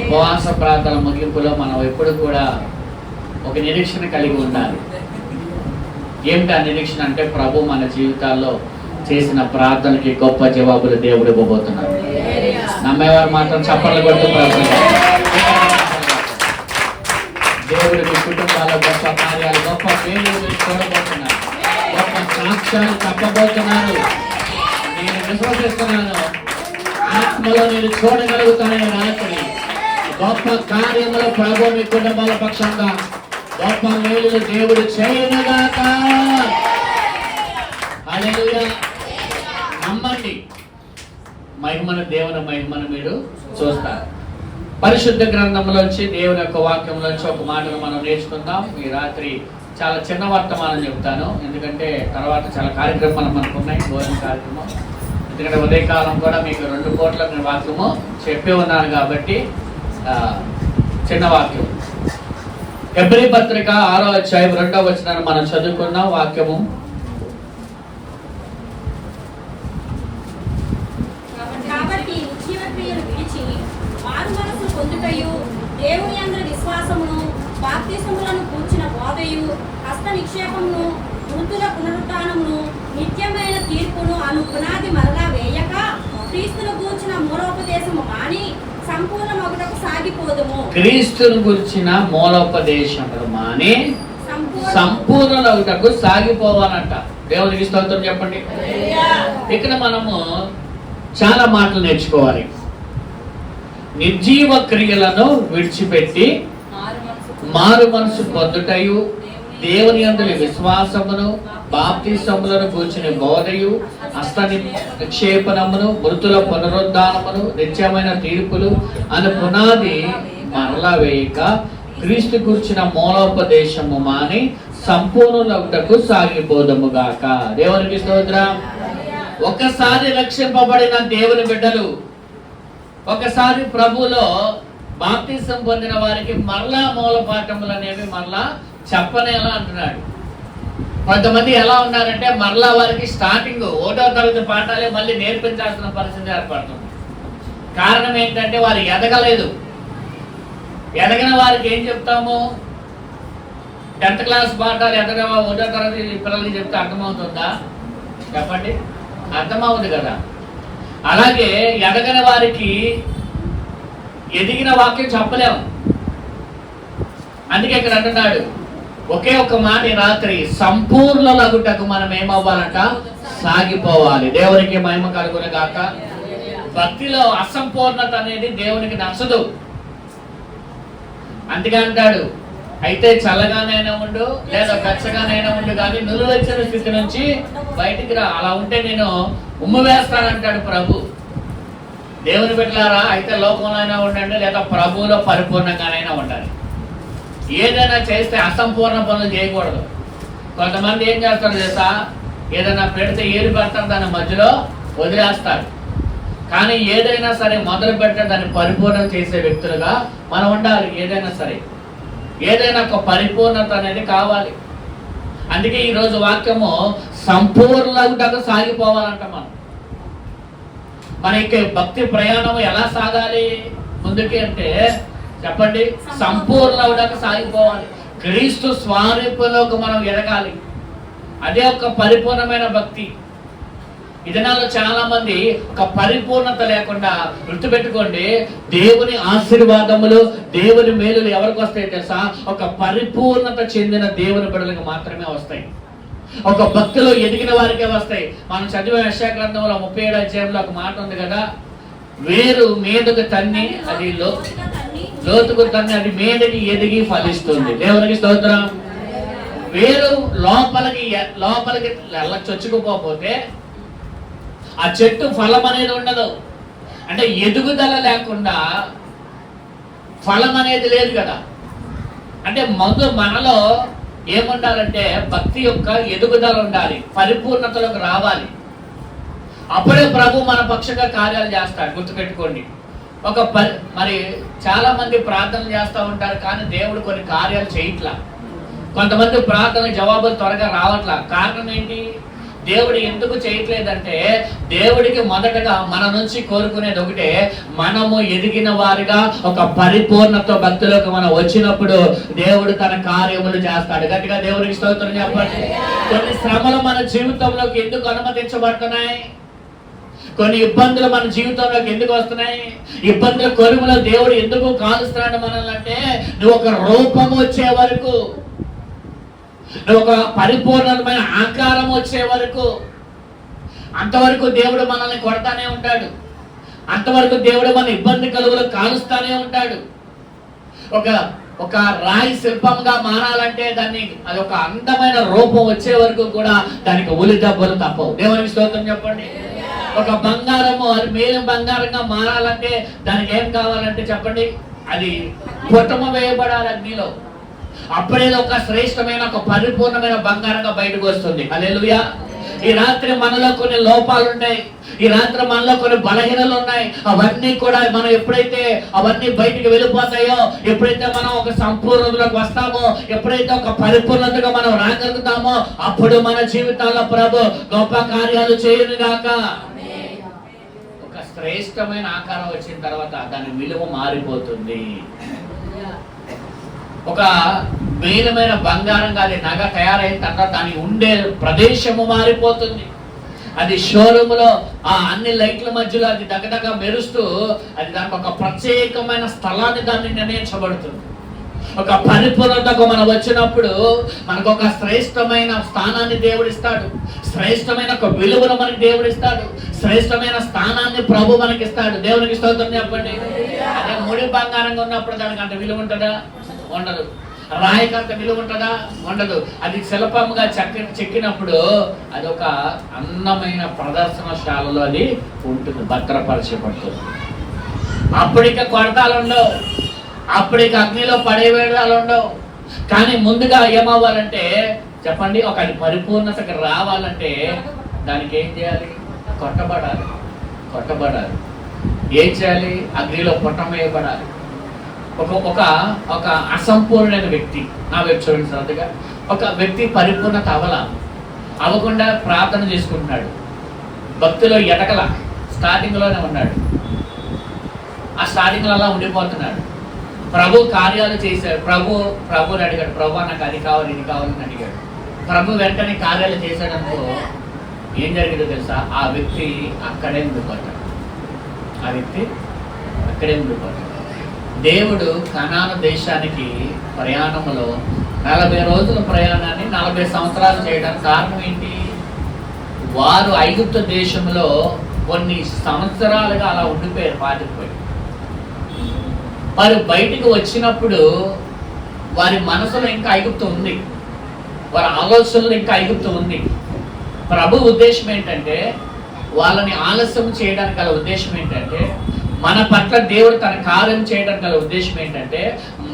ఉపవాస ప్రార్థన ముగింపులో మనం ఎప్పుడు కూడా ఒక నిరీక్షణ కలిగి ఉండాలి. ఏమిటి ఆ నిరీక్షణ అంటే, ప్రభు మన జీవితాల్లో చేసిన ప్రార్థనకి గొప్ప జవాబులు దేవుడు ఇవ్వబోతున్నారు. నమ్మేవారు మాత్రం చప్పట్లు కొడుతూ ప్రార్థన. దేవుడు మీ కుటుంబాల్లో గొప్ప కార్యాలు, గొప్ప మేలు చూడబోతున్నారు, గొప్ప సాక్ష్యాలు చెప్పబోతున్నారు. నేను విశ్వసిస్తున్నాను, ఆత్మలో నేను చూడగలుగుతానని రాత్రి గొప్ప కార్యములు ప్రభు మీ కుటుంబాల పక్షంగా గొప్ప మేలులు దేవుడు చేయనుగాక. హల్లెలూయా. నమ్మండి, మహిమను, దేవుని మహిమను మీరు చూస్తారు. పరిశుద్ధ గ్రంథంలోంచి, దేవుని యొక్క వాక్యంలోంచి ఒక మాటను మనం నేర్చుకుందాం. ఈ రాత్రి చాలా చిన్న వర్తమానం చెప్తాను, ఎందుకంటే తర్వాత చాలా కార్యక్రమాలు మనకు ఉన్నాయి, భోజన కార్యక్రమం. ఎందుకంటే ఉదయకాలం కూడా మీకు 2 కోట్ల వాక్యము చెప్పి ఉన్నాను కాబట్టి చిన్న వాక్యం. హెబ్రీ పత్రిక 6వ అధ్యాయం 2వ వచనాన్ని మనం చదువుకున్నాం. వాక్యము: దేవుని యందు విశ్వాసమును, బాప్తిసములను కూర్చిన బోధయు, హస్త నిక్షేపమును, మృతుల పునరుత్థానమును, నిత్యమైన తీర్పును అను పునాది మరలా వేయక, క్రీస్తును గూర్చిన మూలోపదేశము మాని సంపూర్ణమగుటకు సాగిపోదుము. క్రీస్తును గురించిన మూలోపదేశములు మాని సంపూర్ణమగుటకు సాగిపోవాలంట. దేవునికి స్తోత్రం చెప్పండి. ఇక్కడ మనము చాలా మాటలు నేర్చుకోవాలి. నిర్జీవ క్రియలను విడిచిపెట్టి మారు మనసు పొందుటయు, దేవుని యందు విశ్వాసమును, బాప్తిసములను కూర్చిన బోధయు, హస్త నిక్షేపణమును, మృతుల పునరుద్ధానమును, నిత్యమైన తీర్పులు అను పునాది మరలా వేయక, క్రీస్తు కూర్చిన మూలోపదేశము మాని సంపూర్ణులకు సాగిపోదముగాక. దేవునికి స్తోత్రం. ఒకసారి రక్షింపబడిన దేవుని బిడ్డలు, ఒకసారి ప్రభులో బాప్తిసం పొందిన వారికి మరలా మూలపాఠములు అనేవి మరలా చెప్పనేలా అంటున్నాడు. కొంతమంది ఎలా ఉన్నారంటే, మరలా వారికి స్టార్టింగ్ 1వ తరగతి పాఠాలే మళ్ళీ నేర్పించాల్సిన పరిస్థితి ఏర్పడుతుంది. కారణం ఏంటంటే, వారు ఎదగలేదు. ఎదగిన వారికి ఏం చెప్తాము? 10th క్లాస్ పాఠాలు ఎదగ 1వ తరగతి పిల్లలకి చెప్తే అర్థమవుతుందా? చెప్పండి, అర్థమవుతుంది కదా. అలాగే ఎదగని వారికి ఎదిగిన వాక్యం చెప్పలేము. అందుకే ఇక్కడ అంటున్నాడు, ఒకే ఒక మాట రాత్రి, సంపూర్ణలగుటకు మనం ఏమవ్వాలంట? సాగిపోవాలి. దేవునికి మహిమ కలుగును గాక. భక్తిలో అసంపూర్ణత అనేది దేవునికి నచ్చదు. అందుకే అంటాడు, అయితే చల్లగానైనా ఉండు లేదా వెచ్చగానైనా ఉండు, కానీ నులువెచ్చని స్థితి నుంచి బయటికి రా. అలా ఉంటే నేను ఉమ్ము వేస్తానంటాడు ప్రభు. దేవుని బిడ్డలారా, అయితే లోకంలో అయినా ఉండండి లేదా ప్రభువులో పరిపూర్ణంగానైనా ఉండాలి. ఏదైనా చేస్తే అసంపూర్ణ పనులు చేయకూడదు. కొంతమంది ఏం చేస్తారు తెలుసా? ఏదైనా పెడితే ఏరు పెడతారు, దాని మధ్యలో వదిలేస్తారు. కానీ ఏదైనా సరే మొదలు పెట్టే దాన్ని పరిపూర్ణం చేసే వ్యక్తులుగా మనం ఉండాలి. ఏదైనా సరే, ఏదైనా ఒక పరిపూర్ణత అనేది కావాలి. అందుకే ఈరోజు వాక్యము సంపూర్ణంగా సాగిపోవాలంట. మన యొక్క భక్తి ప్రయాణం ఎలా సాగాలి ముందుకి అంటే, చెప్పండి, సంపూర్ణంగా సాగిపోవాలి. క్రీస్తు స్వరూపంలోకి మనం ఎదగాలి. అదే ఒక పరిపూర్ణమైన భక్తి. ఈ దినాల్లో చాలా మంది ఒక పరిపూర్ణత లేకుండా, గుర్తుపెట్టుకోండి, దేవుని ఆశీర్వాదములు, దేవుని మేలులు ఎవరికి వస్తాయి తెలుసా? ఒక పరిపూర్ణత చెందిన దేవుని బిడ్డలకు మాత్రమే వస్తాయి. ఒక భక్తిలో ఎదిగిన వారికే వస్తాయి. మనం చదివే యెషయా గ్రంథంలో 37వ అధ్యాయంలో ఒక మాట ఉంది కదా, వేరు మీదకు తన్ని అది లోతుకు తన్ని అది మీదకి ఎదిగి ఫలిస్తుంది. దేవునికి స్తోత్రం. వేరు లోపలికి చొచ్చుకుపోతే ఆ చెట్టు ఫలం అనేది ఉండదు. అంటే ఎదుగుదల లేకుండా ఫలం అనేది లేదు కదా. అంటే మనలో ఏముండాలంటే, భక్తి యొక్క ఎదుగుదల ఉండాలి, పరిపూర్ణతలోకి రావాలి. అప్పుడే ప్రభు మన పక్షంగా కార్యాలు చేస్తాడు. గుర్తుపెట్టుకోండి. మరి చాలా మంది ప్రార్థనలు చేస్తూ ఉంటారు, కానీ దేవుడు కొన్ని కార్యాలు చేయట్లా. కొంతమంది ప్రార్థన జవాబులు త్వరగా రావట్లా. కారణం ఏంటి? దేవుడు ఎందుకు చేయట్లేదంటే, దేవుడికి మొదటగా మన నుంచి కోరుకునేది ఒకటే, మనము ఎదిగిన వారిగా ఒక పరిపూర్ణత భక్తులకు మనం వచ్చినప్పుడు దేవుడు తన కార్యములు చేస్తాడు. గట్టిగా దేవుడికి స్తోత్రం చెప్పండి. కొన్ని శ్రమలు మన జీవితంలోకి ఎందుకు అనుమతించబడుతున్నాయి? కొన్ని ఇబ్బందులు మన జీవితంలోకి ఎందుకు వస్తున్నాయి? ఇబ్బందుల కొలుములో దేవుడు ఎందుకు కాలుస్తున్నాడు మనల్ని అంటే, నువ్వు ఒక రూపం వచ్చే వరకు, నువ్వు ఒక పరిపూర్ణమైన ఆకారం వచ్చే వరకు, అంతవరకు దేవుడు మనల్ని కొడతానే ఉంటాడు. అంతవరకు దేవుడు మన ఇబ్బంది కలుగులు కాలుస్తానే ఉంటాడు. ఒక రాయి శిల్పంగా మారాలంటే అది ఒక అందమైన రూపం వచ్చే వరకు కూడా దానికి ఉలి దెబ్బలు తప్పవు. దేవునికి స్తోత్రం చెప్పండి. ఒక బంగారము అది మేలు బంగారంగా మారాలంటే దానికి ఏం కావాలంటే చెప్పండి, అది పుటమ వేయబడాలి అగ్నిలో. అప్పుడే ఒక శ్రేష్టమైన ఒక పరిపూర్ణమైన బంగారంగా బయటకు వస్తుంది. హల్లెలూయా. ఈ రాత్రి మనలో కొన్ని లోపాలు ఉన్నాయి, ఈ రాత్రి మనలో కొన్ని బలహీనలు ఉన్నాయి. అవన్నీ కూడా మనం ఎప్పుడైతే అవన్నీ బయటికి వెళ్ళిపోతాయో, ఎప్పుడైతే మనం ఒక సంపూర్ణతలోకి వస్తామో, ఎప్పుడైతే ఒక పరిపూర్ణతగా మనం రాగలుగుతామో, అప్పుడు మన జీవితాల్లో ప్రభు గొప్ప కార్యాలు చేయనుగాక. ఒక శ్రేష్టమైన ఆకారం వచ్చిన తర్వాత దాని విలువ మారిపోతుంది. ఒక మేలమైన బంగారంగా అది నగ తయారైన తర్వాత దాని ఉండే ప్రదేశము మారిపోతుంది. అది షోరూములో ఆ అన్ని లైట్ల మధ్యలో అది దగ్గదగ మెరుస్తూ అది దానికి ఒక ప్రత్యేకమైన స్థలాన్ని దాన్ని నిర్ణయించబడుతుంది. ఒక పరిపూర్ణతకు మనం వచ్చినప్పుడు మనకు ఒక శ్రేష్టమైన స్థానాన్ని దేవుడిస్తాడు, శ్రేష్టమైన ఒక విలువను మనకి దేవుడిస్తాడు, శ్రేష్టమైన స్థానాన్ని ప్రభు మనకి ఇస్తాడు. దేవునికి స్తోత్రం చెప్పండి. అదే ముడి బంగారంగా ఉన్నప్పుడు దానికి అంత విలువ ఉంటుందా? ఉండదు. రాయికంత విలువ ఉంటుందా? ఉండదు. అది శిల్పంగా చెక్కినప్పుడు అది ఒక అందమైన ప్రదర్శనశాలలో అది ఉంటుంది, భద్రపరచబడుతుంది. అప్పటిక కొడతాలు ఉండవు, అప్పటికి అగ్నిలో పడేవేడాలు ఉండవు. కానీ ముందుగా ఏమవ్వాలంటే చెప్పండి, ఒక పరిపూర్ణతకి రావాలంటే దానికి ఏం చేయాలి? కొట్టబడాలి. ఏం చేయాలి? అగ్నిలో పుటం వేయబడాలి. ఒక అసంపూర్ణమైన వ్యక్తి, నా వైపు చూడండి శ్రద్ధగా, ఒక వ్యక్తి పరిపూర్ణత అవ్వకుండా ప్రార్థన చేసుకుంటున్నాడు. భక్తిలో ఎదగల, స్టార్టింగ్లోనే ఉన్నాడు. ఆ స్టార్టింగ్లో అలా ఉండిపోతున్నాడు. ప్రభు కార్యాలు చేశాడు. ప్రభుని అడిగాడు, ప్రభు నాకు అది కావాలి ఇది కావాలని అడిగాడు. ప్రభు వెంటనే కార్యాలు చేశాడనుకో ఏం జరిగిందో తెలుసా? ఆ వ్యక్తి అక్కడే ఉండిపోతాడు. దేవుడు కనాను దేశానికి ప్రయాణంలో 40 రోజుల ప్రయాణాన్ని 40 సంవత్సరాలు చేయడానికి కారణం ఏంటి? వారు ఐగుప్తు దేశంలో కొన్ని సంవత్సరాలుగా అలా ఉండిపోయారు, పాటిపోయి. వారు బయటికి వచ్చినప్పుడు వారి మనసులో ఇంకా ఐగుప్తు ఉంది, వారి ఆలోచనలో ఇంకా ఐగుప్తు ఉంది. ప్రభు ఉద్దేశం ఏంటంటే, వాళ్ళని ఆలస్యం చేయడానికి గల ఉద్దేశం ఏంటంటే, మన పట్ల దేవుడు తన కార్యం చేయడానికి గల ఉద్దేశం ఏంటంటే,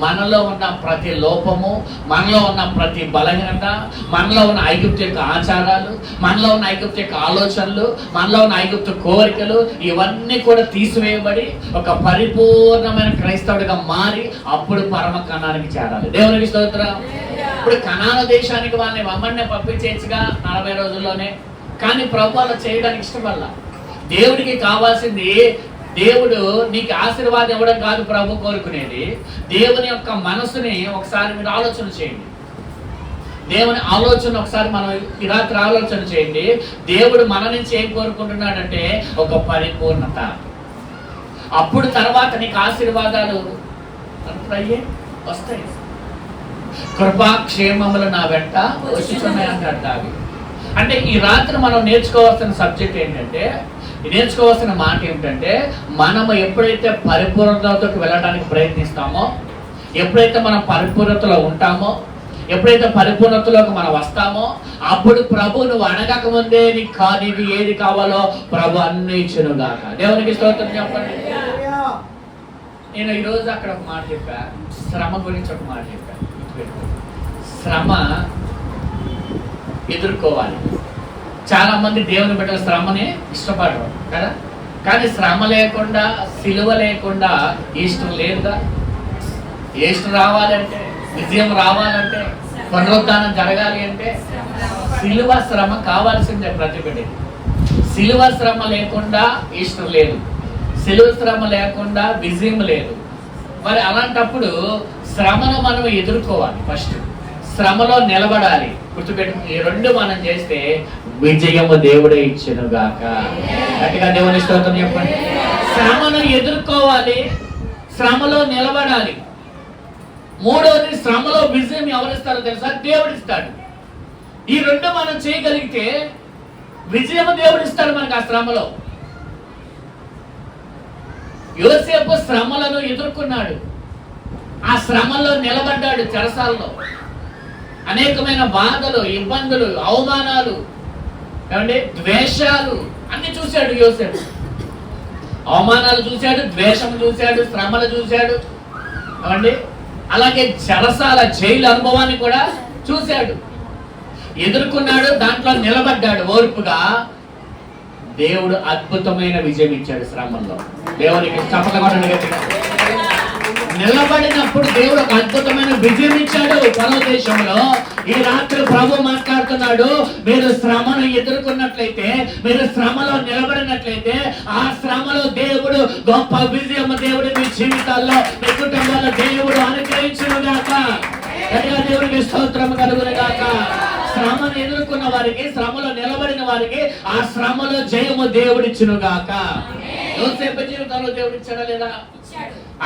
మనలో ఉన్న ప్రతి లోపము, మనలో ఉన్న ప్రతి బలహీనత, మనలో ఉన్న ఐగుప్తు యొక్క ఆచారాలు, మనలో ఉన్న ఐగుప్తు యొక్క ఆలోచనలు, మనలో ఉన్న ఐగుప్తు కోరికలు, ఇవన్నీ కూడా తీసివేయబడి ఒక పరిపూర్ణమైన క్రైస్తవుడిగా మారి అప్పుడు పరమ కణానికి చేరాలి. దేవునికి స్తోత్రం. ఇప్పుడు కనాన దేశానికి వాళ్ళని మమ్మల్ని పంపించేయచ్చుగా 40 రోజుల్లోనే, కానీ ప్రభు అలా చేయడానికి ఇష్టపడాల. దేవుడికి కావాల్సింది, దేవుడు నీకు ఆశీర్వాదం ఇవ్వడం కాదు ప్రభు కోరుకునేది. దేవుని యొక్క మనసుని ఒకసారి మీరు ఆలోచన చేయండి. దేవుని ఆలోచన ఒకసారి మనం ఈ రాత్రి ఆలోచన చేయండి. దేవుడు మన నుంచి ఏం కోరుకుంటున్నాడంటే ఒక పరిపూర్ణత. అప్పుడు తర్వాత నీకు ఆశీర్వాదాలు వస్తాయి. కృపాక్షేమములు నా వెంట వచ్చుచున్నాయి అంటాడు దావీదు. అంటే ఈ రాత్రి మనం నేర్చుకోవాల్సిన సబ్జెక్ట్ ఏంటంటే, నేర్చుకోవాల్సిన మాట ఏమిటంటే, మనము ఎప్పుడైతే పరిపూర్ణతలోకి వెళ్ళడానికి ప్రయత్నిస్తామో, ఎప్పుడైతే మనం పరిపూర్ణతలో ఉంటామో, ఎప్పుడైతే పరిపూర్ణతలోకి మనం వస్తామో, అప్పుడు ప్రభు నువ్వు అడగక ముందే నీకు ఏది కావాలో ప్రభు అన్ని ఇచ్చునుగాక. దేవునికి స్తోత్రం చెప్పండి. నేను ఈరోజు అక్కడ ఒక మాట చెప్పా, శ్రమ గురించి ఒక మాట చెప్పా. శ్రమ ఎదుర్కోవాలి. చాలా మంది దేవుని బిడ్డల శ్రమని ఇష్టపడరు కదా, కానీ శ్రమ లేకుండా, సిలువ లేకుండా ఇష్టం లేదుగా. ఇష్టం రావాలంటే, విజయం రావాలంటే, పునరుద్ధానం జరగాలి అంటే శిలువ శ్రమ కావాల్సిందే ప్రతి బిడ్డకి. శిలువ శ్రమ లేకుండా ఈస్టర్ లేదు, శిలువ శ్రమ లేకుండా విజయం లేదు. మరి అలాంటప్పుడు శ్రమను మనం ఎదుర్కోవాలి. ఫస్ట్ శ్రమలో నిలబడాలి. గుర్తుపెట్టు, ఈ రెండు మనం చేస్తే విజయము దేవుడే ఇచ్చెను గాక. గట్టిగా దేవుని స్తోత్రం చెప్పండి. శ్రమను ఎదుర్కోవాలి, శ్రమలో నిలబడాలి. మూడవది, శ్రమలో విజయం ఎవరిస్తారో తెలుసా? దేవుడిస్తాడు. ఈ రెండు మనం చేయగలిగితే విజయము దేవుడిస్తాడు మనకు ఆ శ్రమలో. యోసేపు శ్రమలను ఎదుర్కొన్నాడు, ఆ శ్రమలో నిలబడ్డాడు. చెరసాలలో అనేకమైన బాధలు, ఇబ్బందులు, అవమానాలు, ఏమండి ద్వేషాలు అన్ని చూశాడు యోసేపు. అవమానాలు చూశాడు, ద్వేషం చూశాడు, శ్రమలు చూశాడు, ఏమండి అలాగే చెరసాల జైలు అనుభవాన్ని కూడా చూశాడు, ఎదుర్కొన్నాడు, దాంట్లో నిలబడ్డాడు ఓర్పుగా. దేవుడు అద్భుతమైన విజయం ఇచ్చాడు శ్రమల్లో. దేవునికి చప్పట్లు గట్టిగా. నిలబడినప్పుడు దేవుడు ఒక అద్భుతమైన విజయం ఇచ్చాడు పరమ దేశంలో. ఈ రాత్రి ప్రభు మాట్లాడుతున్నాడు, మీరు శ్రమను ఎదుర్కొన్నట్లయితే, మీరు శ్రమలో నిలబడినట్లయితే, ఆ శ్రమలో దేవుడు గొప్ప విజయం దేవుడు మీ జీవితాల్లో, మీ కుటుంబాల్లో దేవుడు అనుగ్రహించును గాక. దేవుడికి స్తోత్రం కలుగును గాక. శ్రమను ఎదుర్కొన్న వారికి, శ్రమలో నిలబడిన వారికి ఆ శ్రమలో జయము దేవుడిచ్చును గాక. యోసేపు జీవితంలో దేవుడు ఇచ్చాడా లేదా?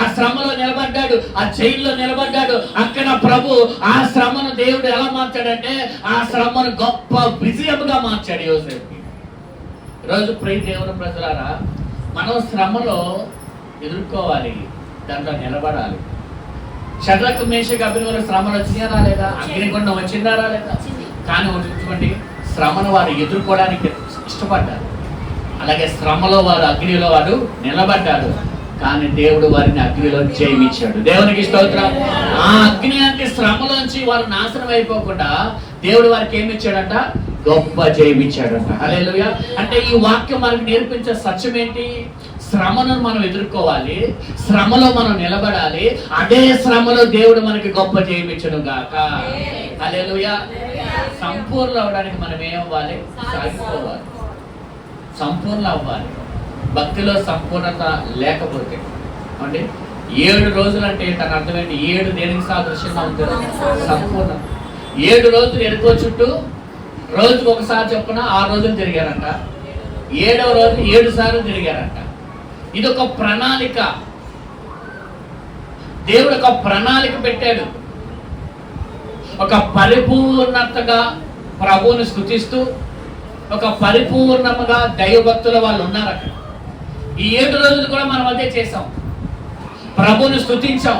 ఆ శ్రమలో నిలబడ్డాడు, ఆ జైల్లో నిలబడ్డాడు. అక్కడ ప్రభు ఆ శ్రమను దేవుడు ఎలా మార్చాడంటే, ఆ శ్రమను గొప్ప విజయముగా మార్చాడు యోసేపు. ఈరోజు ప్రియ దేవుని ప్రజలారా, మనం శ్రమలో ఎదుర్కోవాలి, దాంట్లో నిలబడాలి. షడ్రకు మేషకు అబేద్నెగోకు శ్రమలు వచ్చినారా లేదా? అగ్నిగుండం వచ్చిందారా లేదా? కానీ చూడండి, శ్రమను వారు ఎదుర్కోవడానికి ఇష్టపడ్డారు. అలాగే శ్రమలో వారు, అగ్నిలో వారు నిలబడ్డారు. కానీ దేవుడు వారిని అగ్నిలో జయమిచ్చాడు. దేవునికి స్తోత్రం. ఆ అగ్ని అంటే శ్రమలోంచి వారు నాశనం అయిపోకుండా దేవుడు వారికి ఏమి ఇచ్చాడంట? గొప్ప జయమిచ్చాడంట. హల్లెలూయా. అంటే ఈ వాక్యం మనకు నేర్పించే సత్యం ఏంటి? శ్రమను మనం ఎదుర్కోవాలి, శ్రమలో మనం నిలబడాలి. అదే శ్రమలో దేవుడు మనకి గొప్ప జయమిచ్చును గాక. హల్లెలూయా. సంపూర్ణ అవడానికి మనం ఏమవ్వాలి? సాగిపోవాలి, సంపూర్ణ అవ్వాలి. భక్తిలో సంపూర్ణత లేకపోతే అంటే 7 రోజులు అంటే తన అర్థమేంటి? 7 దేనికి సాదృశ్యంగా ఉంటుంది? సంపూర్ణత. 7 రోజులు ఎరుకో చుట్టూ రోజుకు ఒకసారి చొప్పున 6 రోజులు తిరిగారంట. 7వ రోజు 7 సార్లు తిరిగారంట. ఇది ఒక ప్రణాళిక. దేవుడు ఒక ప్రణాళిక పెట్టాడు. ఒక పరిపూర్ణతగా ప్రభువుని స్తుతిస్తూ, ఒక పరిపూర్ణముగా దైవభక్తుల వాళ్ళు ఉన్నారు అక్కడ. ఈ 7 రోజులు కూడా మనం అదే చేసాం. ప్రభువుని స్తుతించాం,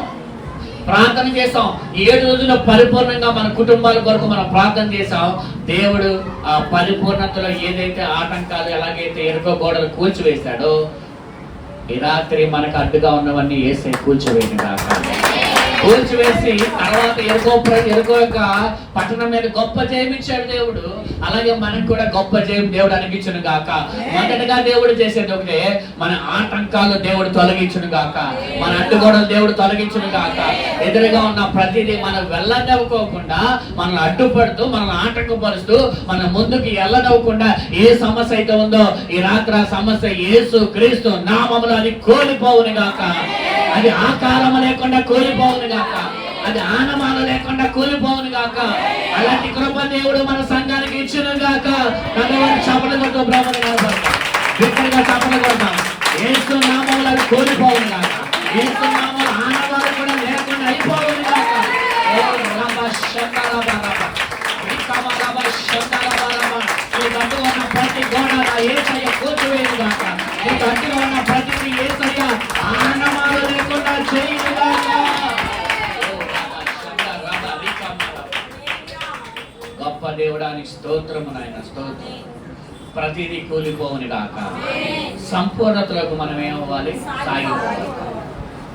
ప్రార్థన చేసాం. ఈ 7 రోజుల్లో పరిపూర్ణంగా మన కుటుంబాల కొరకు మనం ప్రార్థన చేసాం. దేవుడు ఆ పరిపూర్ణతలో ఏదైతే ఆటంకాలు, ఎలాగైతే ఎరుకో గోడలు కూల్చివేశాడో, ఈ రాత్రి మనకు అడ్డుగా ఉన్నవన్నీ యేసే కూల్చివేయను గాక. కూల్చివేసి తర్వాత ఎరుకో యొక్క పట్టణం మీద గొప్ప జయమిచ్చాడు దేవుడు. అలాగే మనకు కూడా గొప్ప జయం దేవుడు అనిపించును గాక. మొదటగా దేవుడు చేసేది ఒకటే, మన ఆటంకాలు దేవుడు తొలగించును గాక, మన అడ్డుగోడలు దేవుడు తొలగించును గాక. ఎదురుగా ఉన్న ప్రతిదీ మనం వెళ్ళనివ్వకోకుండా, మనల్ని అడ్డుపడుతూ, మనల్ని ఆటంకపరుస్తూ, మన ముందుకు వెళ్ళనివ్వకుండా ఏ సమస్య అయితే ఉందో, ఈ రాత్రి ఆ సమస్య యేసు క్రీస్తు నామములో అది కోల్పోవును గాక. అది ఆకారం లేకుండా కోల్పోవును గాక, అది ఆనమానం లేకుండా కోల్పోవును గాక. అలాంటి కృప దేవుడు మన సంఘానికి ఇచ్చును గాక. పెద్దవారు చపల కొడుతూ బ్రాహ్మణ కనపడతాం, బిడ్డగా చపల కొడతాం. యేసు నామములు అది కోల్పోవును గాక. యేసు నామములు ఆనవాలు కూడా లేకుండా అయిపోవును గాక. ఈ గట్టుగా ఉన్న ప్రతి గోడ యేసయ్య కూర్చోవేయను గాక. ఈ గట్టుగా ఉన్న ప్రతిదీ యేసయ్య ఆనమాలు లేకుండా చేయును గాక. గొప్ప దేవుడానికి స్తోత్రము నాయన, స్తోత్రం. ప్రతిదీ కూలిపోవును గాక. సంపూర్ణతలకు మనం ఏమవ్వాలి? సాగిపోవాలి.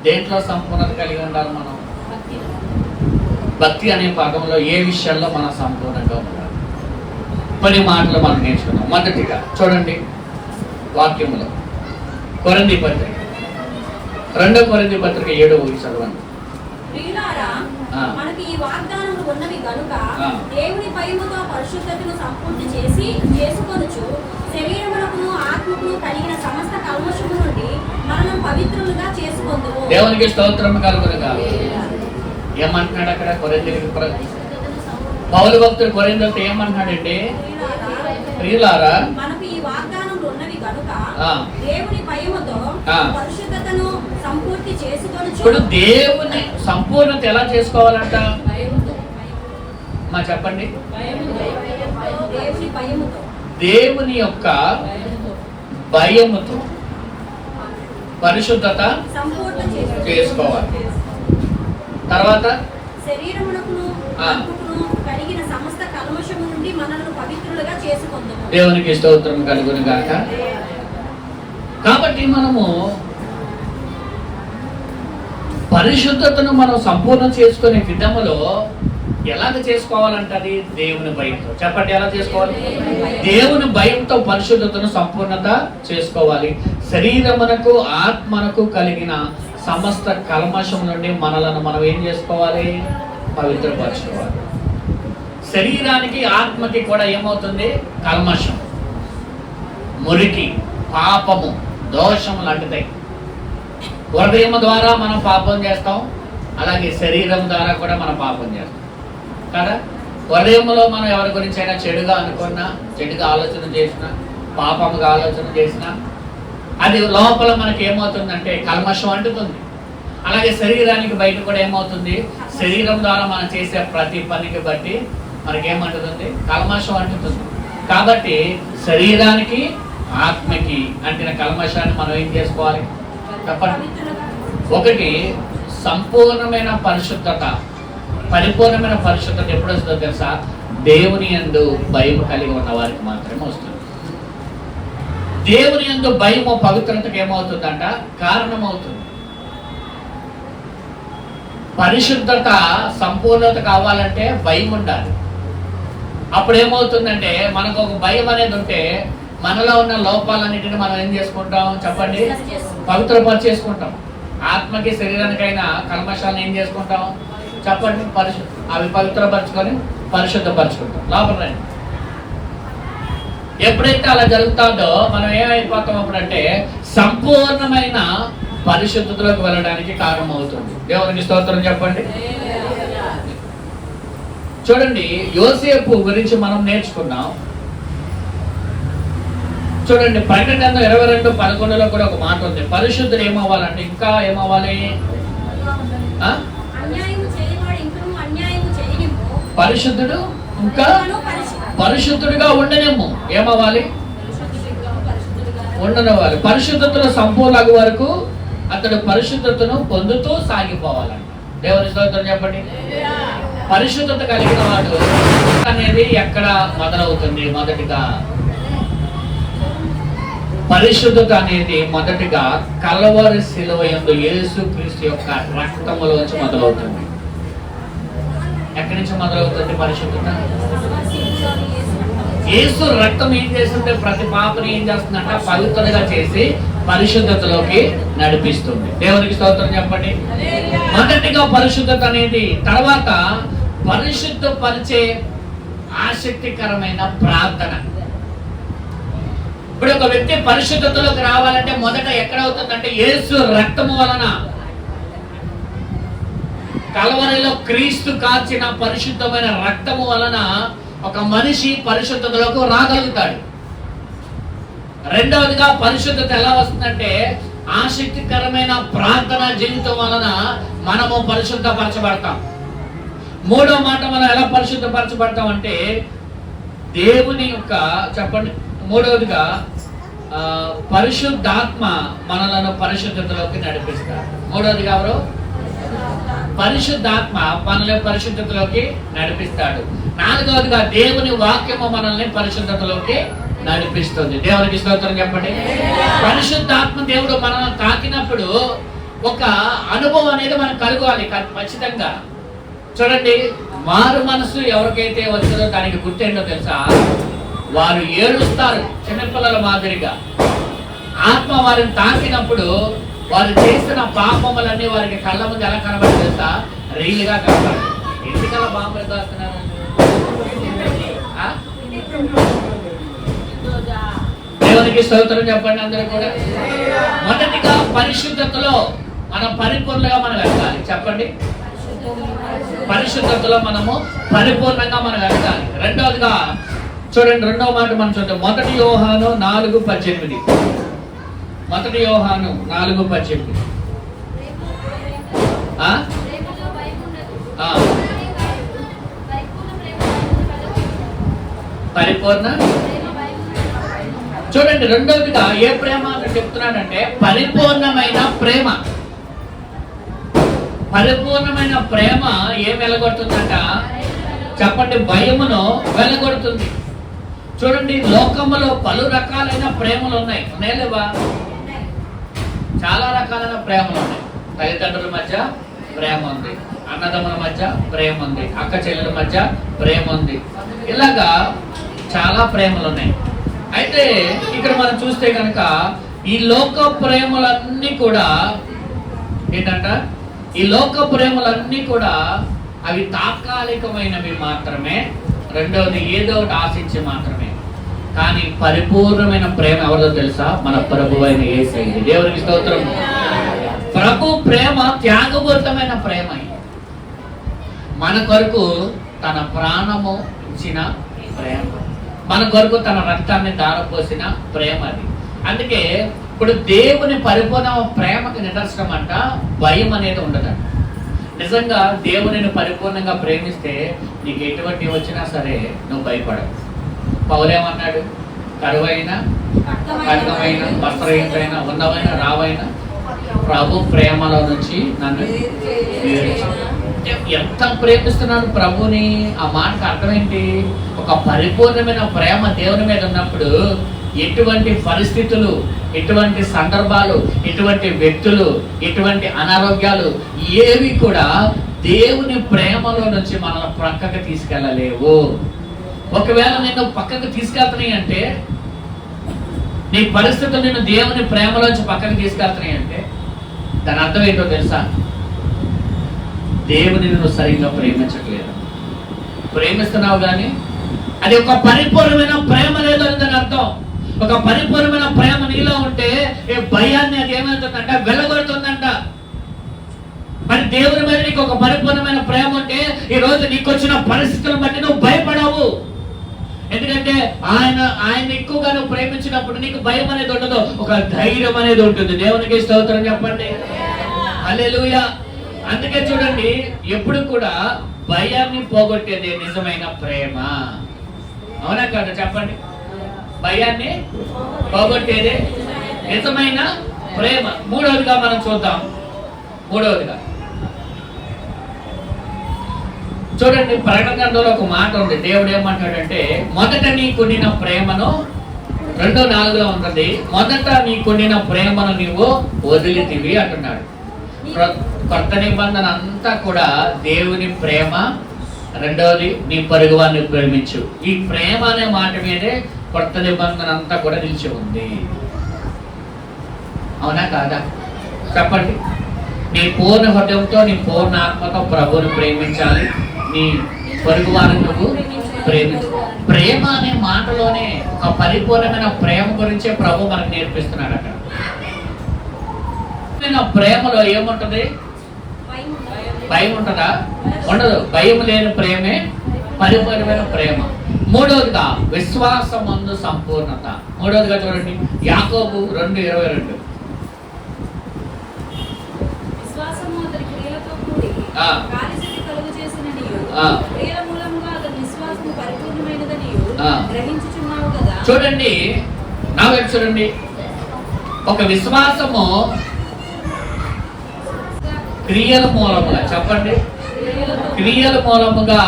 దేంట్లో సంపూర్ణత కలిగి ఉండాలి మనం? భక్తి అనే భాగంలో ఏ విషయాల్లో మనం సంపూర్ణంగా ఉండాలి? పని మాటలు మనం నేర్చుకున్నాం. మొదటిగా చూడండి వాక్యములో కొరింథీ పత్రిక 2 కొరింథీ పత్రిక 7వ చదవండి. మనకి ఈ వాగ్దానములు ఉన్నవి గనుక ఆ. దేవుని భయముతో పరిశుద్ధతను సంపూర్తి చేసుకొనుచు శరీరమునకును ఆత్మకును కలిగిన సమస్త కల్మషము నుండి మనం పవిత్రులుగా చేసుకొందుము. దేవునికి స్తోత్రం కలుగునుగాక. ఏమంటున్నాడు అక్కడ కొరింథీయులకు పౌలు భక్తుడు కొరింథీయులతో ఏమంటున్నాడండి? ప్రియులారా, మనకు ఈ వాగ్దానములు ఉన్నవి గనుక ఆ. దేవుని భయముతో ఆ. పరిశుద్ధతను సంపూర్తి చేసుకొనుచు. ఇప్పుడు దేవుని సంపూర్ణత ఎలా చేసుకోవాలంట? మా చెప్పండి. దేవుని భయముతో, దేవుని యొక్క భయముతో పరిశుద్ధత సంపూర్ణ చేసుకోవాలి. తర్వాత శరీరమునకును ఆ. ఆత్మకును కలిగిన సమస్త కల్మషము నుండి మనల్ని పవిత్రులుగా చేసుకొందుము. దేవునికి స్తోత్రం కలుగును గాక. కాబట్టి మనము పరిశుద్ధతను మనం సంపూర్ణ చేసుకునే విధములో ఎలాగ చేసుకోవాలంటది? దేవుని భయంతో. చెప్పండి, ఎలా చేసుకోవాలి? దేవుని భయంతో పరిశుద్ధతను సంపూర్ణత చేసుకోవాలి. శరీరమునకు ఆత్మనకు కలిగిన సమస్త కల్మషం నుండి మనలను మనం ఏం చేసుకోవాలి? పవిత్రపరచుకోవాలి. శరీరానికి ఆత్మకి కూడా ఏమవుతుంది? కల్మషం, మురికి, పాపము, దోషం లాంటిది. హృదయం ద్వారా మనం పాపం చేస్తాం, అలాగే శరీరం ద్వారా కూడా మనం పాపం చేస్తాం కదా. హృదయంలో మనం ఎవరి గురించి అయినా చెడుగా అనుకున్నా, చెడుగా ఆలోచన చేసినా, పాపముగా ఆలోచన చేసినా, అది లోపల మనకి ఏమవుతుందంటే కల్మషం అంటుతుంది. అలాగే శరీరానికి బయట కూడా ఏమవుతుంది? శరీరం ద్వారా మనం చేసే ప్రతి పనికి బట్టి మనకేమంటుంది? కల్మషం అంటుతుంది. కాబట్టి శరీరానికి ఆత్మకి అంటిన కల్మషాన్ని మనం ఏం చేసుకోవాలి? చెప్పండి. ఒకటి, సంపూర్ణమైన పరిశుద్ధత. పరిపూర్ణమైన పరిశుద్ధత ఎప్పుడు వస్తుందో తెలుసా? దేవుని యందు భయం కలిగి ఉన్న వారికి మాత్రమే వస్తుంది. దేవుని యందు భయము పవిత్రతకు ఏమవుతుందంట? కారణమవుతుంది. పరిశుద్ధత సంపూర్ణత కావాలంటే భయం ఉండాలి. అప్పుడు ఏమవుతుందంటే మనకు ఒక భయం అనేది ఉంటే మనలో ఉన్న లోపాలన్నిటిని మనం ఏం చేసుకుంటాం? చెప్పండి, పవిత్రపరిచేసుకుంటాం. ఆత్మకి శరీరానికైనా కల్మషాలను ఏం చేసుకుంటాం? చెప్పండి, అవి పవిత్రపరచుకొని పరిశుద్ధపరచుకుంటాం. లోపల రండి. ఎప్పుడైతే అలా జరుగుతుందో మనం ఏమైపోతాం అప్పుడంటే సంపూర్ణమైన పరిశుద్ధతలోకి వెళ్ళడానికి కారణం అవుతుంది. దేవునికి స్తోత్రం చెప్పండి. చూడండి, యోసేపు గురించి మనం నేర్చుకున్నాం. చూడండి, ప్రకటన 22:11 కూడా ఒక మాట ఉంది. పరిశుద్ధుడు ఏమవ్వాలంటే ఇంకా ఏమవ్వాలి? పరిశుద్ధుడు ఇంకా పరిశుద్ధుడిగా ఉండనేమో. ఏమవ్వాలి? ఉండనివ్వాలి. పరిశుద్ధతలో సంపూర్ణ వరకు అతడు పరిశుద్ధతను పొందుతూ సాగిపోవాలంట. దేవుని స్తోత్రం చెప్పండి. పరిశుద్ధత కలిగిన వాడు అనేది ఎక్కడ మొదలవుతుంది? మొదటిగా పరిశుద్ధత అనేది మొదటిగా కల్వరి శిలువ యందు యేసుక్రీస్తు యొక్క రక్తములోంచి మొదలవుతుంది. ఎక్కడి నుంచి మొదలవుతుంది పరిశుద్ధత? యేసు రక్తం ఏం చేస్తుంటే ప్రతి పాపని ఏం చేస్తుందంట? పవిత్రగా చేసి పరిశుద్ధతలోకి నడిపిస్తుంది. దేవునికి స్తోత్రం చెప్పండి. మొదటిగా పరిశుద్ధత అనేది, తర్వాత పరిశుద్ధపరిచే ఆసక్తికరమైన ప్రార్థన. ఇప్పుడు ఒక వ్యక్తి పరిశుద్ధతలోకి రావాలంటే మొదట ఎక్కడ అవుతుందంటే యేసు రక్తము వలన, కల్వరిలో క్రీస్తు కాచిన పరిశుద్ధమైన రక్తము వలన ఒక మనిషి పరిశుద్ధతలోకి రాగలుగుతాడు. రెండవదిగా పరిశుద్ధత ఎలా వస్తుందంటే ఆసక్తికరమైన ప్రార్థన జీవితం వలన మనము పరిశుద్ధపరచబడతాం. మూడో మాట, మనం ఎలా పరిశుద్ధపరచబడతాం అంటే దేవుని యొక్క, చెప్పండి, మూడవదిగా పరిశుద్ధాత్మ మనలను పరిశుద్ధతలోకి నడిపిస్తారు. మూడవదిగా ఎవరు? పరిశుద్ధాత్మ మనల్ని పరిశుద్ధతలోకి నడిపిస్తాడు. నాలుగవదిగా దేవుని వాక్యము మనల్ని పరిశుద్ధతలోకి నడిపిస్తుంది. దేవునికి స్తోత్రం చెప్పండి. పరిశుద్ధాత్మ దేవుడు మనల్ని తాకినప్పుడు ఒక అనుభవం అనేది మనకు కలుగాలి ఖచ్చితంగా. చూడండి, మారు మనసు ఎవరికైతే వచ్చిందో దానికి గుర్తేంటో తెలుసా? వారు ఏడుస్తారు చిన్నపిల్లల మాదిరిగా. ఆత్మ వారిని తాకినప్పుడు వారు చేసిన పాపములన్నీ వారికి కళ్ళ ముందు ఎలా కనబడి తెలుసా? రీల్గా కనపడాలి. ఎందుకలా బాంబులు కాస్తున్నారు? దేవునికి స్తోత్రం చెప్పండి అందరూ కూడా. మొదటిగా పరిశుద్ధతలో మనం పరిపూర్ణంగా మనం ఎదగాలి. చెప్పండి, పరిశుద్ధతలో మనము పరిపూర్ణంగా మనం ఎదగాలి. రెండవదిగా చూడండి, రెండవ మాట మనం చూద్దాం. 1 యోహాను 4:18. 1 యోహాను 4:18. పరిపూర్ణ చూడండి. రెండవదిగా ఏ ప్రేమ అని చెప్తున్నాడంటే పరిపూర్ణమైన ప్రేమ. పరిపూర్ణమైన ప్రేమ ఏం వెలగొడుతుందంట? చెప్పండి, భయమును వెలగొడుతుంది. చూడండి, లోకములో పలు రకాలైన ప్రేమలు ఉన్నాయి. ఉన్నాయా? చాలా రకాలైన ప్రేమలు ఉన్నాయి. తల్లిదండ్రుల మధ్య ప్రేమ ఉంది, అన్నదమ్ముల మధ్య ప్రేమ ఉంది, అక్క చెల్లెల మధ్య ప్రేమ ఉంది. ఇలాగా చాలా ప్రేమలు ఉన్నాయి. అయితే ఇక్కడ మనం చూస్తే కనుక ఈ లోక ప్రేమలన్నీ కూడా ఏంటంట? ఈ లోక ప్రేమలన్నీ కూడా అవి తాత్కాలికమైనవి మాత్రమే. రెండవది ఏదో ఒకటి ఆశించి మాత్రమే. కానీ పరిపూర్ణమైన ప్రేమ ఎవరిదో తెలుసా? మన ప్రభు అయిన యేసయ్య. దేవునికి స్తోత్రం. ప్రభు ప్రేమ త్యాగపూరితమైన ప్రేమ. మన కొరకు తన ప్రాణము ఇచ్చిన ప్రేమ, మన కొరకు తన రక్తాన్ని దారపోసిన ప్రేమ అది. అందుకే ఇప్పుడు దేవుని పరిపూర్ణ ప్రేమకి నిదర్శనం అంట భయం అనేది ఉండదంట. నిజంగా దేవునిని పరిపూర్ణంగా ప్రేమిస్తే నీకు ఎటువంటి వచ్చినా సరే నువ్వు భయపడవు. పౌలేమన్నాడు? కరువైనా, ఖడ్గమైన, వస్త్రహీనమైన, ఉన్నవైన, రావైనా ప్రభు ప్రేమలో నుంచి నన్ను ఎంత ప్రేమిస్తున్నాడు ప్రభుని. ఆ మాటకు అర్థం ఏంటి? ఒక పరిపూర్ణమైన ప్రేమ దేవుని మీద ఉన్నప్పుడు ఎటువంటి పరిస్థితులు, ఎటువంటి సందర్భాలు, ఎటువంటి వ్యక్తులు, ఎటువంటి అనారోగ్యాలు ఏవి కూడా దేవుని ప్రేమలో నుంచి మనల్ని పక్కకు తీసుకెళ్ళలేవు. ఒకవేళ నేను పక్కకు తీసుకెళ్తున్నాయి అంటే, నీ పరిస్థితులు నేను దేవుని ప్రేమలోంచి పక్కకు తీసుకెళ్తున్నాయి అంటే దాని అర్థం ఏంటో తెలుసా? దేవుని నువ్వు సరిగ్గా ప్రేమించట్లేదు. ప్రేమిస్తున్నావు కానీ అది ఒక పరిపూర్ణమైన ప్రేమ లేదు అని దాని అర్థం. ఒక పరిపూర్ణమైన ప్రేమ నీలో ఉంటే ఏ భయాన్ని అది ఏమవుతుందంట? వెలగొడుతుందంట. మరి దేవుని మీద నీకు ఒక పరిపూర్ణమైన ప్రేమ ఉంటే ఈ రోజు నీకు వచ్చిన పరిస్థితులను బట్టి నువ్వు భయపడవు. ఎందుకంటే ఆయన ఎక్కువగా నువ్వు ప్రేమించినప్పుడు నీకు భయం అనేది ఉండదు, ఒక ధైర్యం అనేది ఉంటుంది. దేవునికి స్తోత్రం చెప్పండి. హల్లెలూయా. అందుకే చూడండి, ఎప్పుడు కూడా భయాన్ని పోగొట్టేది నిజమైన ప్రేమ. అవునా కాదు? చెప్పండి. భయాన్ని పోగొట్టేదే నిజమైన ప్రేమ. మూడవదిగా మనం చూద్దాం. మూడవదిగా చూడండి, ప్రకటన గ్రంథంలో ఒక మాట ఉంది. దేవుడు ఏమంటాడంటే, మొదట నీ కొనిన ప్రేమను, 2:4 ఉంటుంది, మొదట నీ కొనిన ప్రేమను నీవు వదిలితివి అంటున్నాడు. కొత్త నిబంధన అంతా కూడా దేవుని ప్రేమ. రెండవది నీ పొరుగువారిని ప్రేమించు. ఈ ప్రేమ అనే మాట మీదే కొత్త నిబంధన అంతా కూడా నిలిచి ఉంది. అవునా కాదా? చెప్పండి. నీ పూర్ణ హృదయంతో, నీ పూర్ణ ఆత్మతో ప్రభువుని ప్రేమించాలి. నీ పొరుగువారిని నువ్వు ప్రేమించు. ప్రేమ అనే మాటలోనే ఒక పరిపూర్ణమైన ప్రేమ గురించే ప్రభు మనకు నేర్పిస్తున్నాడు. అక్కడ ప్రేమలో ఏముంటది? భయం ఉంటుందా? ఉండదు. భయం లేని ప్రేమే పరిపూర్ణమైన ప్రేమ. మూడవదిగా విశ్వాసమందు సంపూర్ణత. మూడవదిగా చూడండి, యాకోబు 2:22. చూడండి, నా వైపు చూడండి. ఒక విశ్వాసము క్రియల మూలముగా, చెప్పండి, క్రియల మూలముగా.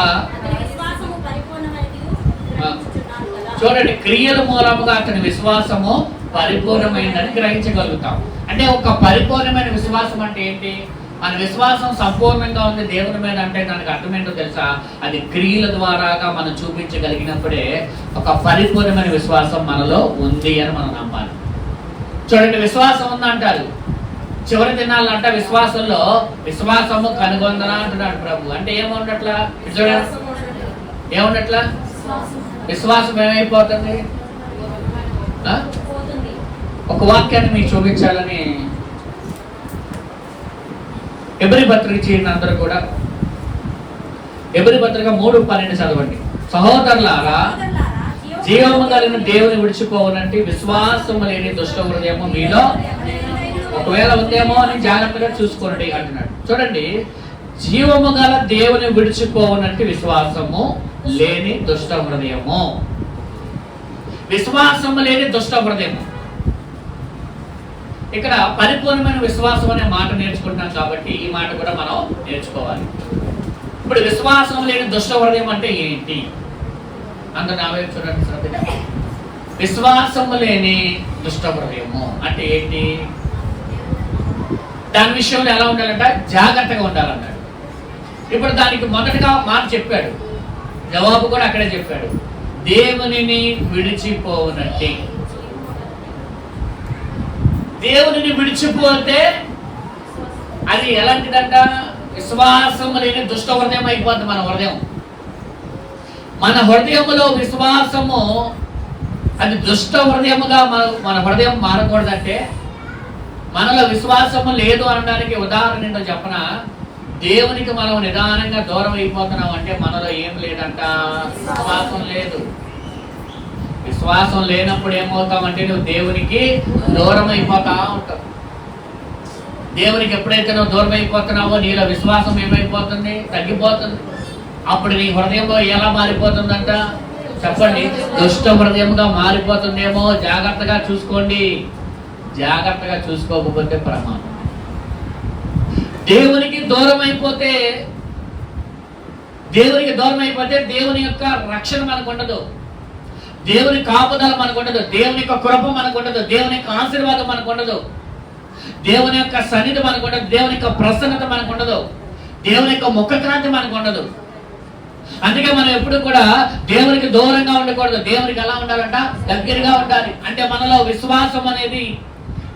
చూడండి, క్రియల మూలముగా అతని విశ్వాసము పరిపూర్ణమైందని గ్రహించగలుగుతాం. అంటే ఒక పరిపూర్ణమైన విశ్వాసం అంటే ఏంటి? మన విశ్వాసం సంపూర్ణంగా ఉంది దేవుని మీద అంటే దానికి అర్థం ఏంటో తెలుసా? అది క్రియల ద్వారాగా మనం చూపించగలిగినప్పుడే ఒక పరిపూర్ణమైన విశ్వాసం మనలో ఉంది అని మనం నమ్మాలి. చూడండి, విశ్వాసం ఉందంటారు, చివరి దినాలంట విశ్వాసంలో విశ్వాసము కనుగొందన అంటున్నాడు ప్రభు. అంటే ఏమున్నట్లా చూడండి, ఏమున్నట్లా విశ్వాసం ఏమైపోతుంది? ఒక వాక్యాన్ని మీకు చూపించాలని ఎబ్రీ పత్రిక చేరిన అందరూ కూడా ఎబ్రీ పత్రిక 3:12 చదవండి. సహోదరులారా, జీవము కలిగిన దేవుని విడిచిపోవనంటే విశ్వాసము లేని దుష్ట హృదయము మీలో ఒకవేళ ఉందేమో అని జాగ్రత్తగా చూసుకోండి అంటున్నాడు. చూడండి, జీవము గల దేవుని విడిచిపోవనంటే విశ్వాసము లేని దుష్ట హృదయము. విశ్వాసము లేని దుష్ట హృదయము. ఇక్కడ పరిపూర్ణమైన విశ్వాసం అనే మాట నేర్చుకుంటున్నాం కాబట్టి ఈ మాట కూడా మనం నేర్చుకోవాలి. ఇప్పుడు విశ్వాసం లేని దుష్ట హృదయం అంటే ఏంటి? అందరూ నా వైపు చూడండి శ్రద్ధగా. విశ్వాసము లేని దుష్ట హృదయము అంటే ఏంటి? దాని విషయంలో ఎలా ఉండాలంటే జాగ్రత్తగా ఉండాలన్నాడు. ఇప్పుడు దానికి మొదటగా మాట చెప్పాడు, జవాబు కూడా అక్కడే చెప్పాడు, దేవునిని విడిచిపోవనంటే. దేవునిని విడిచిపోతే అది ఎలాంటిదంట? విశ్వాసం లేని దుష్ట హృదయం అయిపోద్ది మన హృదయం. మన హృదయములో విశ్వాసము అది దుష్ట హృదయముగా మన హృదయం మారకూడదంటే, మనలో విశ్వాసము లేదు అనడానికి ఉదాహరణ ఏంటో చెప్పనా? దేవునికి మనం నిదానంగా దూరం అయిపోతున్నాం అంటే మనలో ఏం లేదంట, విశ్వాసం లేదు. విశ్వాసం లేనప్పుడు ఏమవుతామంటే నువ్వు దేవునికి దూరం అయిపోతా ఉంటావు. దేవునికి ఎప్పుడైతే నువ్వు దూరం అయిపోతున్నావో నీలో విశ్వాసం ఏమైపోతుంది? తగ్గిపోతుంది. అప్పుడు నీ హృదయంలో ఎలా మారిపోతుందంట చెప్పండి? దుష్ట హృదయంగా మారిపోతుందేమో. జాగ్రత్తగా చూసుకోండి. జాగ్రత్తగా చూసుకోకపోతే ప్రమాదం. దేవునికి దూరం అయిపోతే దేవుని యొక్క రక్షణ మనకు ఉండదు, దేవుని కాపుదల మనకు ఉండదు, దేవుని యొక్క కృప మనకు ఉండదు, దేవుని యొక్క ఆశీర్వాదం మనకు ఉండదు, దేవుని యొక్క సన్నిధి మనకు ఉండదు, దేవుని యొక్క ప్రసన్నత మనకు ఉండదు, దేవుని యొక్క ముఖక్రాంతి మనకు ఉండదు. అందుకే మనం ఎప్పుడు కూడా దేవునికి దూరంగా ఉండకూడదు. దేవునికి ఎలా ఉండాలంట? దగ్గరగా ఉండాలి. అంటే మనలో విశ్వాసం అనేది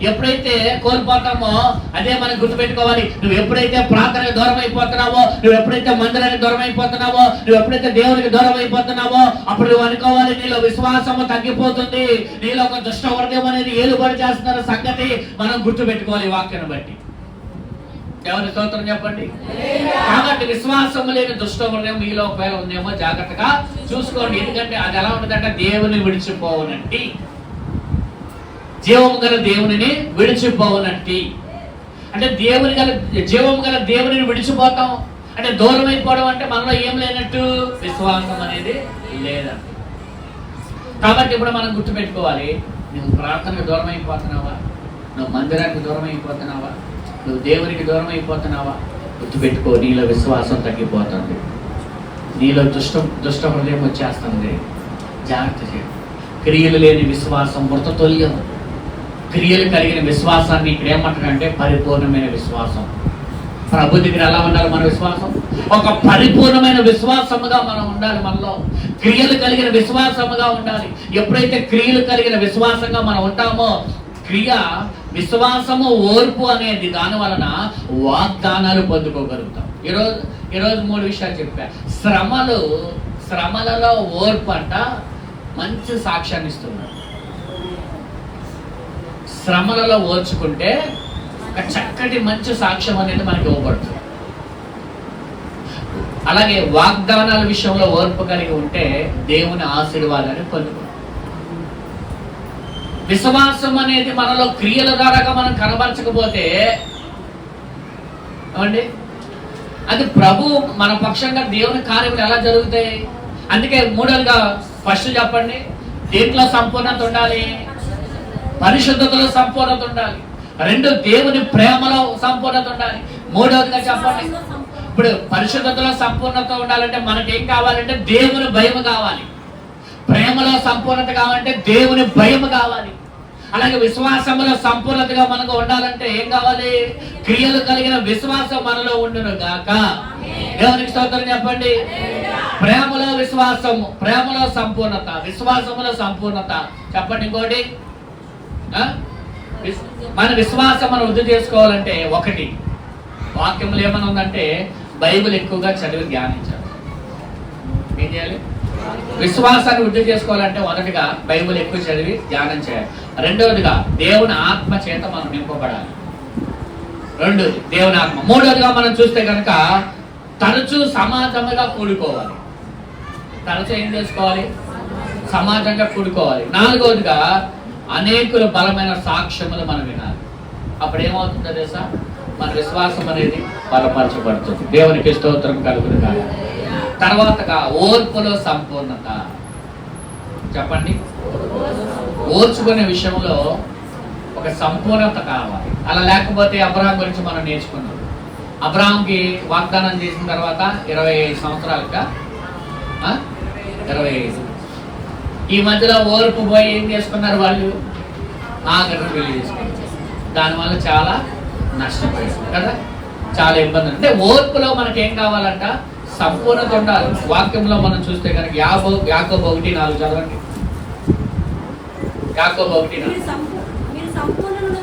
ఎప్పుడైతే కోల్పోతామో అదే మనం గుర్తుపెట్టుకోవాలి. నువ్వు ఎప్పుడైతే ప్రార్థనకు దూరం అయిపోతున్నావో, నువ్వు ఎప్పుడైతే మందిరానికి దూరం అయిపోతున్నావో, నువ్వు ఎప్పుడైతే దేవునికి దూరం అయిపోతున్నావో అప్పుడు నువ్వు అనుకోవాలి నీలో విశ్వాసము తగ్గిపోతుంది, నీలో ఒక దుష్ట హృదయం అనేది ఏలుబడి చేస్తున్న సంగతి మనం గుర్తుపెట్టుకోవాలి వాక్యాన్ని బట్టి. ఎవరి స్తోత్రం చెప్పండి. కాబట్టి విశ్వాసము లేని దుష్ట హృదయం మీలో ఒకవేళ ఉందేమో జాగ్రత్తగా చూసుకోండి. ఎందుకంటే అది ఎలా ఉంటుందంటే దేవుని విడిచిపోవనంటి, జీవము గల దేవునిని విడిచిపోవనంటి. అంటే జీవము గల దేవునిని విడిచిపోతాం అంటే దూరం అయిపోవడం అంటే మనలో ఏం లేనట్టు, విశ్వాసం అనేది లేదంట. కాబట్టి ఇప్పుడు మనం గుర్తుపెట్టుకోవాలి, నువ్వు ప్రార్థనకు దూరం అయిపోతున్నావా, నువ్వు మందిరానికి దూరం అయిపోతున్నావా, నువ్వు దేవునికి దూరం అయిపోతున్నావా, గుర్తుపెట్టుకో నీలో విశ్వాసం తగ్గిపోతుంది, నీలో దుష్ట హృదయం వచ్చేస్తుంది. జాగ్రత్త చేయండి. క్రియలు లేని విశ్వాసం మృతతుల్యం. క్రియలు కలిగిన విశ్వాసాన్ని ఇక్కడ ఏమంటారంటే పరిపూర్ణమైన విశ్వాసం. ప్రభు దగ్గర ఎలా ఉండాలి మన విశ్వాసం? ఒక పరిపూర్ణమైన విశ్వాసముగా మనం ఉండాలి. మనలో క్రియలు కలిగిన విశ్వాసముగా ఉండాలి. ఎప్పుడైతే క్రియలు కలిగిన విశ్వాసంగా మనం ఉంటామో, విశ్వాసము ఓర్పు అనేది దాని వలన వాగ్దానాలు పొందుకోగలుగుతాం. ఈరోజు 3 విషయాలు చెప్పా. శ్రమలలో ఓర్పు అంట మంచి సాక్ష్యాన్ని ఇస్తున్నాడు. శ్రమలలో ఓర్చుకుంటే ఒక చక్కటి మంచి సాక్ష్యం అనేది మనకి ఇవ్వబడుతుంది. అలాగే వాగ్దానాల విషయంలో ఓర్పు కలిగి ఉంటే దేవుని ఆశీర్వాదాన్ని పొందుకుంటాం. విశ్వాసం అనేది మనలో క్రియల ద్వారాగా మనం కనబరచకపోతే ఏమండి అది ప్రభు మన పక్షంగా దేవుని కార్యములు ఎలా జరుగుతాయి? అందుకే మూడోదిగా ఫస్ట్ చెప్పండి, దేంట్లో సంపూర్ణత ఉండాలి? పరిశుద్ధతలో సంపూర్ణత ఉండాలి. 2 దేవుని ప్రేమలో సంపూర్ణత ఉండాలి. మూడవదిగా చెప్పండి, ఇప్పుడు పరిశుద్ధతలో సంపూర్ణత ఉండాలంటే మనకేం కావాలంటే దేవుని భయం కావాలి. ప్రేమలో సంపూర్ణత కావాలంటే దేవుని భయం కావాలి. అలాగే విశ్వాసంలో సంపూర్ణతగా మనకు ఉండాలంటే ఏం కావాలి? క్రియలు కలిగిన విశ్వాసం మనలో ఉండును గాక. దేవునికి స్తోత్రం చెప్పండి. ప్రేమలో విశ్వాసము, ప్రేమలో సంపూర్ణత, విశ్వాసములో సంపూర్ణత. చెప్పండి ఇంకోటి, మన విశ్వాసం మనం వృద్ధి చేసుకోవాలంటే ఒకటి, వాక్యంలో ఏమని ఉందంటే బైబిల్ ఎక్కువగా చదివి ధ్యానించాలి. ఏం చేయాలి? విశ్వాసాన్ని వృద్ధి చేసుకోవాలంటే మొదటిగా బైబిల్ ఎక్కువ చదివి ధ్యానం చేయాలి. రెండవదిగా దేవుని ఆత్మ చేత మనం నింపబడాలి. రెండోది దేవుని ఆత్మ. మూడవదిగా మనం చూస్తే కనుక తరచూ సమాజంగా కూడుకోవాలి. తరచూ ఏం చేసుకోవాలి? సమాజంగా కూడుకోవాలి. నాలుగవదిగా అనేకులు బలమైన సాక్ష్యములు మనం వినాలి. అప్పుడు ఏమవుతుందో తెలుసా? మన విశ్వాసం అనేది బలపరచబడుతుంది. దేవునికి స్తోత్రం కలుగును కాక. తర్వాతగా ఓర్పులో సంపూర్ణత. చెప్పండి, ఓర్చుకునే విషయంలో ఒక సంపూర్ణత కావాలి. అలా లేకపోతే అబ్రహాం గురించి మనం నేర్చుకున్నాం. అబ్రహాంకి వాగ్దానం చేసిన తర్వాత 25 సంవత్సరాలుగా 25 ఈ మధ్యలో ఓర్పు పోయి ఏం చేసుకున్నారు వాళ్ళు? ఆగర్ను పెళ్లి చేసుకున్నారు. దానివల్ల చాలా నష్టపోయారు కదా, చాలా ఇబ్బంది. అంటే ఓర్పులో మనకేం కావాలంట? సంపూర్ణత ఉండాలి. వాక్యంలో మనం చూస్తే కనుక యాకోబు 1:4 చదవండి. యాకోబు 1:4. మీరు సంపూర్ణులను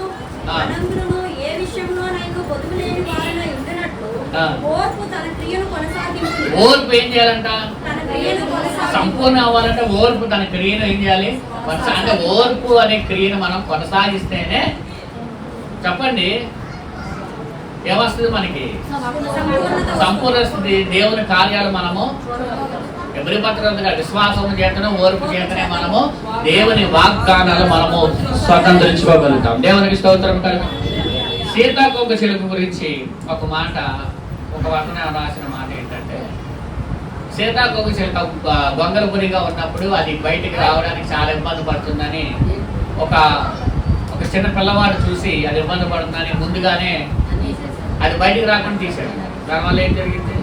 అనంతులను ఏ విషయంలోనైనా పొదుపు లేని వారినై ఉండినట్లు ఓర్పు తన క్రియను కొనసాగించును. ఓర్పు ఏం చేయాలంట? తన క్రియను కొనసాగించును. సంపూర్ణ అవ్వాలంటే ఓర్పు తన క్రియను ఏం చేయాలి? అంటే ఓర్పు అనే క్రియను మనం కొనసాగిస్తేనే చెప్పండి ఏమొస్తుంది మనకి? సంపూర్ణ స్థితి. దేవుని కార్యాలు మనము ఎవరి పత్రంగా విశ్వాసము చేతనే ఓర్పు చేతనే మనము దేవుని వాగ్దానాలు మనము స్వతంత్రించుకోగలుగుతాం. దేవునికి స్తోత్రం కలుగు. సీతాకోక చిలుక గురించి ఒక మాట, ఒక వర్తన రాసిన మాట ఏంటంటే, సీతాకోక చిలుక గొంగళపురిగా ఉన్నప్పుడు అది బయటికి రావడానికి చాలా ఇబ్బంది పడుతుందని ఒక చిన్న పిల్లవాడు చూసి అది ఇబ్బంది పడుతుందని ముందుగానే అది బయటికి రాకుండా తీశాడు. దానివల్ల ఏం జరిగింది?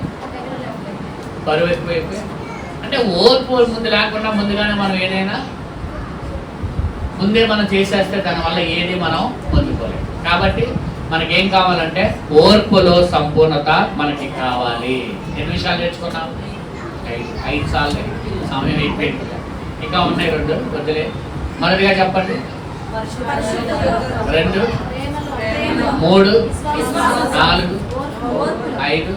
బరువు ఎక్కువైపోయి. అంటే ఓర్పు ముందు లేకుండా ముందుగానే మనం ఏదైనా ముందే మనం చేసేస్తే దానివల్ల ఏది మనం పొందుకోలేము. కాబట్టి మనకేం కావాలంటే ఓర్పులో సంపూర్ణత మనకి కావాలి. ఎన్ని విషయాలు నేర్చుకున్నాం? 5 సార్లు. సమయం అయిపోయింది. ఇంకా ఉన్నాయి 2 వద్దులే. మొదటిగా చెప్పండి. 2, 3, 4, 5.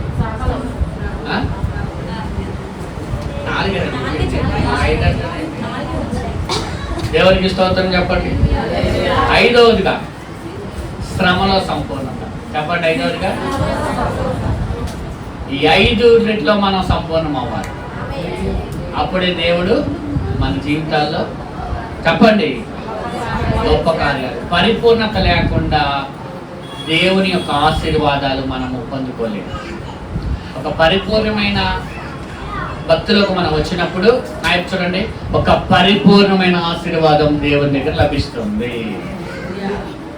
4 దేవునికి స్తోత్రం చెప్పండి. 5వదిగా శ్రమలో సంపూర్ణత. చెప్పండి 5వదిగా. ఈ 5 మనం సంపూర్ణం అవ్వాలి. అప్పుడే దేవుడు మన జీవితాల్లో చెప్పండి గొప్ప కార్యాలు. పరిపూర్ణత లేకుండా దేవుని యొక్క ఆశీర్వాదాలు మనము పొందుకోలేము. ఒక పరిపూర్ణమైన భక్తులకు మనం వచ్చినప్పుడు నాయకు చూడండి, ఒక పరిపూర్ణమైన ఆశీర్వాదం దేవుని దగ్గర లభిస్తుంది.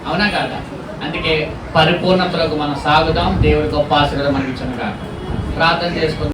అవునా కాదా? అందుకే పరిపూర్ణతలకు మనం సాగుదాం. దేవుడి గొప్ప ఆశీర్వాదం మనకి ఇచ్చిన కాక ప్రార్థన చేసుకుందాం.